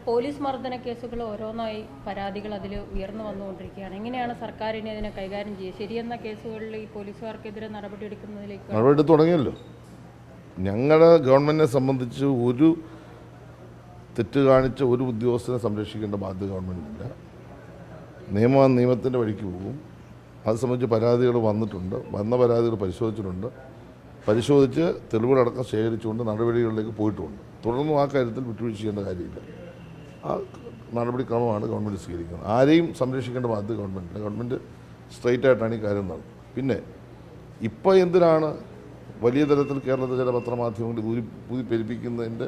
Police മർദ്ദന കേസുകൾ ഓരോന്നായി പരാതികൾ അതിൽ ഉയർന്നു വന്നുകൊണ്ടിരിക്കുകയാണ്. എങ്ങനെയാണ് സർക്കാർ ഇനി അതിനെ കൈകാര്യം ചെയ്യുക? ശരിയെന്ന കേസുകളിൽ ഈ പോലീസുകാർക്കെതിരെ നടപടിയെടുക്കുന്നതിലേക്ക് നടപടി തുടങ്ങിയല്ലോ. ഞങ്ങളുടെ ഗവൺമെൻറ്റിനെ സംബന്ധിച്ച് ഒരു തെറ്റ് കാണിച്ച ഒരു ഉദ്യോഗസ്ഥനെ സംരക്ഷിക്കേണ്ട ബാധ്യത ഗവൺമെൻറ്റില്ല. നിയമത്തിൻ്റെ വഴിക്ക് പോകും. അത് സംബന്ധിച്ച് പരാതികൾ വന്നിട്ടുണ്ട്. വന്ന പരാതികൾ പരിശോധിച്ച് തെളിവുകളടക്കം ശേഖരിച്ചുകൊണ്ട് നടപടികളിലേക്ക് പോയിട്ടുമുണ്ട്. തുടർന്നും ആ കാര്യത്തിൽ വിട്ടുവീഴ്ച ചെയ്യേണ്ട കാര്യമില്ല. ആ നടപടിക്രമമാണ് ഗവൺമെൻറ് സ്വീകരിക്കുന്നത്. ആരെയും സംരക്ഷിക്കേണ്ട ബാധ്യത ഗവൺമെൻറ്റില്ല. ഗവൺമെൻറ് സ്ട്രെയിറ്റ് ആയിട്ടാണ് ഈ കാര്യം നടന്നത്. പിന്നെ ഇപ്പോൾ എന്തിനാണ് വലിയ തരത്തിൽ കേരളത്തിലെ ചില പത്രമാധ്യമങ്ങൾ ഊതി പെരുപ്പിക്കുന്നതിൻ്റെ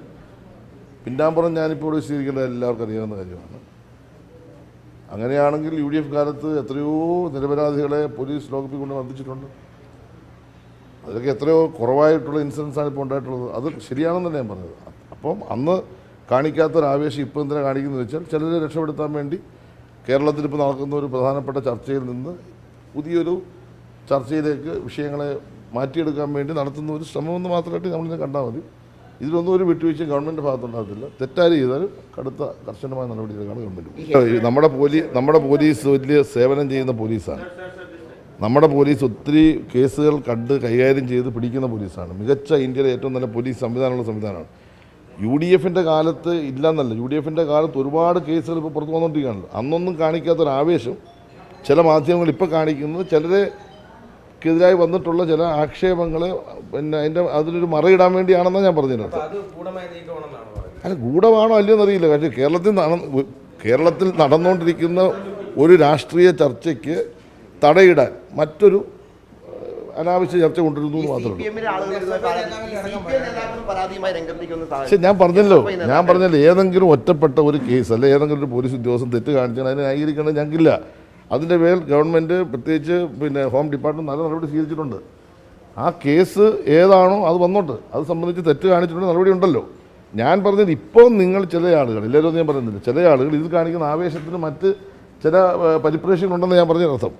പിന്നാമ്പുറം ഞാനിപ്പോൾ ഇവിടെ വിശദീകരിക്കേണ്ടത് എല്ലാവർക്കും അറിയാവുന്ന കാര്യമാണ്. അങ്ങനെയാണെങ്കിൽ UDF കാലത്ത് എത്രയോ നിരപരാധികളെ പോലീസ് ലോകപ്പിൽ കൊണ്ട് മർദ്ദിച്ചിട്ടുണ്ട്. അതൊക്കെ എത്രയോ കുറവായിട്ടുള്ള ഇൻസിഡൻസാണ് ഇപ്പോൾ ഉണ്ടായിട്ടുള്ളത്. അത് ശരിയാണെന്നല്ല ഞാൻ പറഞ്ഞത്. അപ്പം അന്ന് കാണിക്കാത്തൊരാവേശം ഇപ്പോൾ എന്തിനാ കാണിക്കുന്നത് വെച്ചാൽ ചിലരെ രക്ഷപ്പെടുത്താൻ വേണ്ടി കേരളത്തിൽ ഇപ്പോൾ നടക്കുന്ന ഒരു പ്രധാനപ്പെട്ട ചർച്ചയിൽ നിന്ന് പുതിയൊരു ചർച്ചയിലേക്ക് വിഷയങ്ങളെ മാറ്റിയെടുക്കാൻ വേണ്ടി നടത്തുന്ന ഒരു ശ്രമമെന്ന് മാത്രമായിട്ട് നമ്മളിനെ കണ്ടാൽ മതി. ഇതിലൊന്നും ഒരു വിട്ടുവീഴ്ച ഗവൺമെൻറ് ഭാഗത്തുണ്ടാകത്തില്ല. തെറ്റാര് ചെയ്താലും കർശനമായ നടപടികളാണ് ഗവൺമെൻറ്. നമ്മുടെ പോലീസ് വലിയ സേവനം ചെയ്യുന്ന പോലീസാണ്. നമ്മുടെ പോലീസ് ഒത്തിരി കേസുകൾ കണ്ട് കൈകാര്യം ചെയ്ത് പിടിക്കുന്ന പോലീസാണ്. മികച്ച ഇന്ത്യയിലെ ഏറ്റവും നല്ല പോലീസ് സംവിധാനമുള്ള സംവിധാനമാണ്. UDFൻ്റെ കാലത്ത് ഇല്ലയെന്നല്ല, UDFൻ്റെ കാലത്ത് ഒരുപാട് കേസുകൾ ഇപ്പോൾ പുറത്തു വന്നുകൊണ്ടിരിക്കുകയാണല്ലോ. അന്നൊന്നും കാണിക്കാത്തൊരാവേശം ചില മാധ്യമങ്ങൾ ഇപ്പോൾ കാണിക്കുന്നത് ചിലരെക്കെതിരായി വന്നിട്ടുള്ള ചില ആക്ഷേപങ്ങളെ പിന്നെ അതിലൊരു മറയിടാൻ വേണ്ടിയാണെന്നാണ് ഞാൻ പറഞ്ഞിരുന്നത്. അല്ല, ഗൂഢമാണോ അല്ലയോ എന്നറിയില്ല. പക്ഷേ കേരളത്തിൽ നടന്നുകൊണ്ടിരിക്കുന്ന ഒരു രാഷ്ട്രീയ ചർച്ചയ്ക്ക് തടയിടാൻ മറ്റൊരു അനാവശ്യ ചർച്ച കൊണ്ടിരുന്നു എന്ന് മാത്രമേ ഉള്ളൂ. പക്ഷെ ഞാൻ പറഞ്ഞല്ലോ ഏതെങ്കിലും ഒറ്റപ്പെട്ട ഒരു കേസ് അല്ലെ ഏതെങ്കിലും ഒരു പോലീസ് ഉദ്യോഗസ്ഥൻ തെറ്റ് കാണിച്ചാൽ അതിനെ ന്യായീകരിക്കേണ്ടത് ഞങ്ങൾക്കില്ല. അതിൻ്റെ മേൽ ഗവൺമെൻറ് പ്രത്യേകിച്ച് ഹോം ഡിപ്പാർട്ട്മെൻറ്റ് നല്ല നടപടി സ്വീകരിച്ചിട്ടുണ്ട്. ആ കേസ് ഏതാണോ അത് വന്നോട്ട്. അത് സംബന്ധിച്ച് തെറ്റ് കാണിച്ചിട്ടുണ്ട്, നടപടി ഉണ്ടല്ലോ. ഞാൻ പറഞ്ഞത് ഇപ്പോൾ നിങ്ങൾ ചില ആളുകൾ, എല്ലാവരും ഞാൻ പറയുന്നില്ല, ചില ആളുകൾ ഇതിൽ കാണിക്കുന്ന ആവേശത്തിന് മറ്റ് ചില പരിപ്രേക്ഷ്യങ്ങളുണ്ടെന്ന് ഞാൻ പറഞ്ഞതിനർത്ഥം.